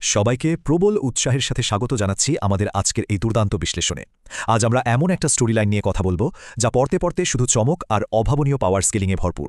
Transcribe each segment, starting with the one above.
সবাইকে প্রবল উৎসাহের সাথে স্বাগত জানাচ্ছি আমাদের আজকের এই দুর্দান্ত বিশ্লেষণে। আজ আমরা এমন একটা স্টোরি লাইন নিয়ে কথা বলবো যা পড়তে পড়তে শুধু চমক আর অভাবনীয় পাওয়ার স্কেলিংয়ে ভরপুর।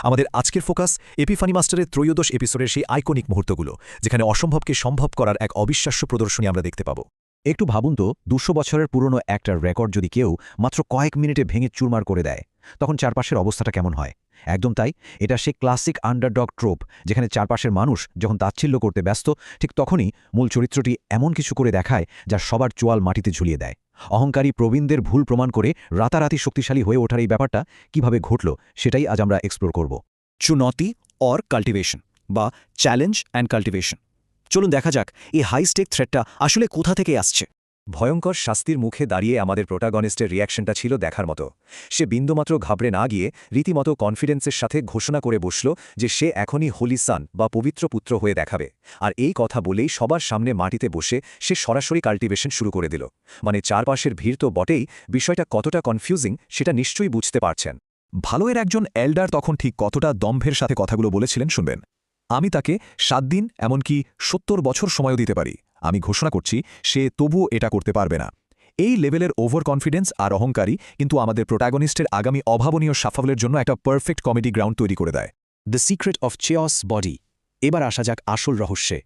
আমাদের আজকের ফোকাস এপিফানি মাস্টারের ত্রয়োদশ এপিসোডের সেই আইকনিক মুহূর্তগুলো, যেখানে অসম্ভবকে সম্ভব করার এক অবিশ্বাস্য প্রদর্শনী আমরা দেখতে পাব। একটু ভাবুন তো, ২০০ বছরের পুরনো একটা রেকর্ড যদি কেউ মাত্র কয়েক মিনিটে ভেঙে চুরমার করে দেয়, তখন চারপাশের অবস্থাটা কেমন হয়? একদম তাই, এটা সেই ক্লাসিক আন্ডারডগ ট্রোপ, যেখানে চারপাশের মানুষ যখন তাচ্ছিল্য করতে ব্যস্ত, ঠিক তখনই মূল চরিত্রটি এমন কিছু করে দেখায় যা সবার চোয়াল মাটিতে ঝুলিয়ে দেয়। অহংকারী প্রবীণদের ভুল প্রমাণ করে রাতারাতি শক্তিশালী হয়ে ওঠার এই ব্যাপারটা কিভাবে ঘটল, সেটাই আজ আমরা এক্সপ্লোর করব। চুনৌতি অর কাল্টিভেশন বা চ্যালেঞ্জ অ্যান্ড কাল্টিভেশন। চলুন দেখা যাক এই হাই স্টেক থ্রেটটা আসলে কোথা থেকে আসছে। ভয়ঙ্কর শাস্তির মুখে দাঁড়িয়ে আমাদের প্রোটাগনিস্টের রিয়াকশনটা ছিল দেখার মতো। সে বিন্দুমাত্র ঘাবড়ে না গিয়ে রীতিমতো কনফিডেন্সের সাথে ঘোষণা করে বসল যে সে এখনই হোলি সান বা পবিত্র পুত্র হয়ে দেখাবে। আর এই কথা বলেই সবার সামনে মাটিতে বসে সে সরাসরি কাল্টিভেশন শুরু করে দিল। মানে চারপাশের ভিড় তো বটেই, বিষয়টা কতটা কনফিউজিং সেটা নিশ্চয়ই বুঝতে পারছেন। ভালোয়ের একজন এল্ডার তখন ঠিক কতটা দম্ভের সাথে কথাগুলো বলেছিলেন শুনবেন। আমি তাকে 7 দিন এমনকি 70 বছর সময়ও দিতে পারি। আমি ঘোষণা করছি সে তবুও এটা করতে পারবে না। এই লেভেলের ওভার কনফিডেন্স আর অহংকারী কিন্তু আমাদের প্রোটাগনিস্টের আগামী অভাবনীয় সাফল্যের জন্য একটা পারফেক্ট কমেডি গ্রাউন্ড তৈরি করে দেয়। The secret of chase body. এবার আসা যাক আসল রহস্যে।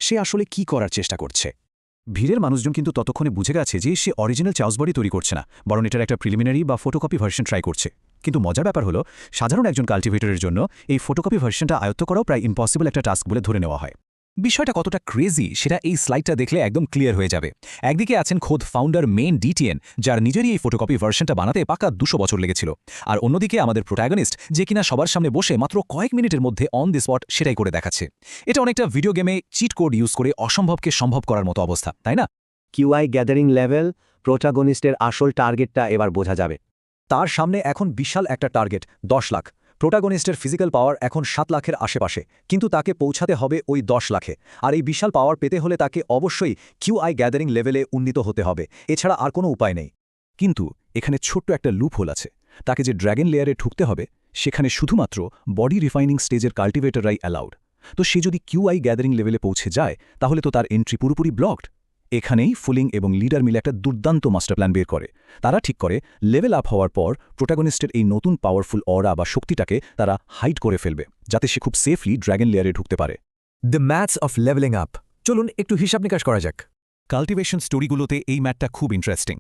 সে আসলে কি করার চেষ্টা করছে? ভিড়ের মানুষজন কিন্তু ততক্ষণে বুঝে গেছে যে সে অরিজিনাল চাউস বডি তৈরি করছে না, বরং এটার একটা প্রিলিমিনারি বা ফটোকপি ভার্সন ট্রাই করছে। কিন্তু মজার ব্যাপার হলো, সাধারণ একজন কাল্টিভেটরের জন্য এই ফটোকপি ভার্সনটা আয়ত্ত করাও প্রায় ইম্পসিবল একটা টাস্ক বলে ধরে নেওয়া হয়। বিষয়টা কতটা ক্রেজি সেটা এই স্লাইডটা দেখলে একদম ক্লিয়ার হয়ে যাবে। একদিকে আছেন খোদ ফাউন্ডার মেইন ডিটিএন, যার নিজেরই এই ফটোকপি ভার্সনটা বানাতে পাকা 200 বছর লেগেছিল। আর অন্যদিকে আমাদের প্রোটাগনিস্ট, যে কিনা সবার সামনে বসে মাত্র কয়েক মিনিটের মধ্যে অন দি স্পট সেটাই করে দেখাচ্ছে। এটা অনেকটা ভিডিও গেমে চিট কোড ইউজ করে অসম্ভবকে সম্ভব করার মতো অবস্থা, তাই না? কিউআই গ্যাদারিং লেভেল, প্রোটাগনিস্টের আসল টার্গেটটা এবার বোঝা যাবে। তার সামনে এখন বিশাল একটা টার্গেট, 10 লাখ। প্রোটাগনিস্টের ফিজিক্যাল পাওয়ার এখন 7 লাখের আশেপাশে, কিন্তু তাকে পৌঁছাতে হবে ওই 10 লাখে। আর এই বিশাল পাওয়ার পেতে হলে তাকে অবশ্যই কিউআই গ্যাদারিং লেভেলে উন্নীত হতে হবে, এছাড়া আর কোনো উপায় নেই। কিন্তু এখানে ছোট্ট একটা লুপ হোল আছে। তাকে যে ড্র্যাগন লেয়ারে ঢুকতে হবে, সেখানে শুধুমাত্র বডি রিফাইনিং স্টেজের কাল্টিভেটররাই অ্যালাউড। তো সে যদি কিউআই গ্যাদারিং লেভেলে পৌঁছে যায়, তাহলে তো তার এন্ট্রি পুরোপুরি ব্লকড। এখানেই ফুলিং এবং লিডার মিলে একটা দুর্দান্ত মাস্টার প্ল্যান বের করে। তারা ঠিক করে লেভেল আপ হওয়ার পর প্রোটাগনিস্টের এই নতুন পাওয়ারফুল অরা বা শক্তিটাকে তারা হাইড করে ফেলবে, যাতে সে খুব সেফলি ড্র্যাগন লেয়ারে ঢুকতে পারে। The maths of leveling up. চলুন একটু হিসাব নিকাশ করা যাক। কাল্টিভেশন স্টোরিগুলোতে এই ম্যাথটা খুব ইন্টারেস্টিং।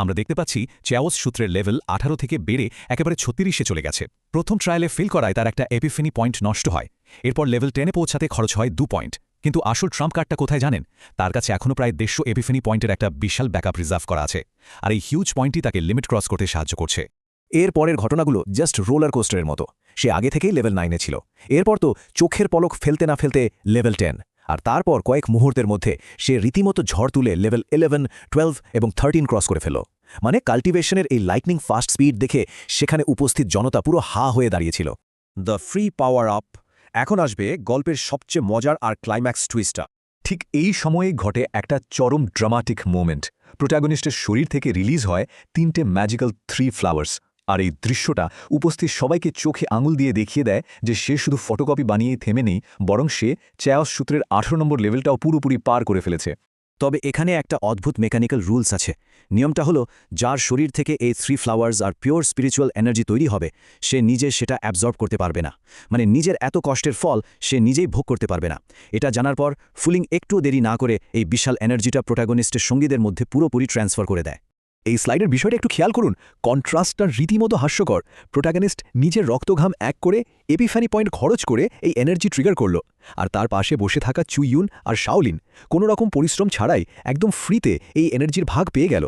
আমরা দেখতে পাচ্ছি চেওস সূত্রের লেভেল 18 থেকে বেড়ে একেবারে 36-এ চলে গেছে। প্রথম ট্রায়ালে ফেল করায় তার একটা এপিফেনি পয়েন্ট নষ্ট হয়। এরপর লেভেল 10-এ পৌঁছাতে খরচ হয় 2 পয়েন্ট। কিন্তু আসল ট্রাম্প কার্ডটা কোথায় জানেন? তার কাছে এখনও প্রায় 150 এপিফেনি পয়েন্টের একটা বিশাল ব্যাকআপ রিজার্ভ করা আছে। আর এই হিউজ পয়েন্টই তাকে লিমিট ক্রস করতে সাহায্য করছে। এর পরের ঘটনাগুলো জাস্ট রোলার কোস্টারের মতো। সে আগে থেকেই লেভেল 9-এ ছিল। এরপর তো চোখের পলক ফেলতে না ফেলতে লেভেল 10। আর তারপর কয়েক মুহূর্তের মধ্যে সে রীতিমতো ঝড় তুলে লেভেল 11, 12 এবং 13 ক্রস করে ফেল। মানে কাল্টিভেশনের এই লাইটনিং ফাস্ট স্পিড দেখে সেখানে উপস্থিত জনতা পুরো হা হয়ে দাঁড়িয়েছিল। The free power up. এখন আসবে গল্পের সবচেয়ে মজার আর ক্লাইম্যাক্স টুইস্টটা। ঠিক এই সময়েই ঘটে একটা চরম ড্রামাটিক মোমেন্ট। প্রোটাগনিস্টের শরীর থেকে রিলিজ হয় 3টে ম্যাজিক্যাল 3 ফ্লাওয়ার্স। আর এই দৃশ্যটা উপস্থিত সবাইকে চোখে আঙুল দিয়ে দেখিয়ে দেয় যে সে শুধু ফটোকপি বানিয়েই থেমে নেই, বরং সে চেওস সূত্রের 18 নম্বর লেভেলটাও পুরোপুরি পার করে ফেলেছে। তবে এখানে একটা অদ্ভুত মেকানিক্যাল রুলস আছে। নিয়মটা হলো, যার শরীর থেকে এই 3 ফ্লাওয়ার্স আর পিওর স্পিরিচুয়াল এনার্জি তৈরি হবে, সে নিজে সেটা অ্যাবজর্ব করতে পারবে না। মানে নিজের এত কষ্টের ফল সে নিজেই ভোগ করতে পারবে না। এটা জানার পর ফুলিং একটু দেরি না করে এই বিশাল এনার্জিটা প্রোটাগনিস্টের সঙ্গীদের মধ্যে পুরোপুরি ট্রান্সফার করে দেয়। এই স্লাইডের বিষয়টা একটু খেয়াল করুন। কন্ট্রাস্টটা রীতিমতো হাস্যকর। প্রোটাগনিস্ট নিজের রক্তঘাম এক করে এপিফ্যানি পয়েন্ট খরচ করে এই এনার্জি ট্রিগার করল, আর তার পাশে বসে থাকা চুইয়ুন আর শাওলিন কোনো রকম পরিশ্রম ছাড়াই একদম ফ্রিতে এই এনার্জির ভাগ পেয়ে গেল।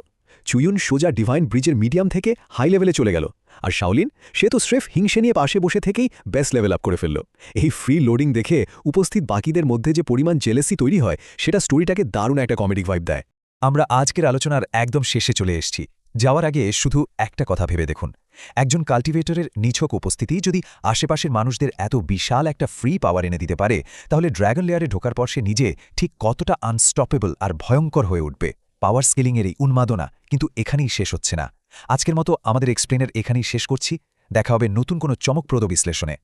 চুইয়ুন সোজা ডিভাইন ব্রিজের মিডিয়াম থেকে হাই লেভেলে চলে গেল, আর শাওলিন সে তো স্রেফ হিংসে নিয়ে পাশে বসে থেকেই বেস্ট লেভেল আপ করে ফেলল। এই ফ্রি লোডিং দেখে উপস্থিত বাকিদের মধ্যে যে পরিমাণ জেলেসি তৈরি হয়, সেটা স্টোরিটাকে দারুণ একটা কমেডিক ভাইব দেয়। আমরা আজকের আলোচনার একদম শেষে চলে এসেছি। যাওয়ার আগে শুধু একটা কথা ভেবে দেখুন, একজন কাল্টিভেটরের নিছক উপস্থিতি যদি আশেপাশের মানুষদের এত বিশাল একটা ফ্রি পাওয়ার এনে দিতে পারে, তাহলে ড্র্যাগন লেয়ারে ঢোকার পর সে নিজে ঠিক কতটা আনস্টপেবল আর ভয়ঙ্কর হয়ে উঠবে। পাওয়ার স্কেলিংয়ের এই উন্মাদনা কিন্তু এখানেই শেষ হচ্ছে না। আজকের মতো আমাদের এক্সপ্লেনের এখানেই শেষ করছি। দেখা হবে নতুন কোনো চমকপ্রদ বিশ্লেষণে।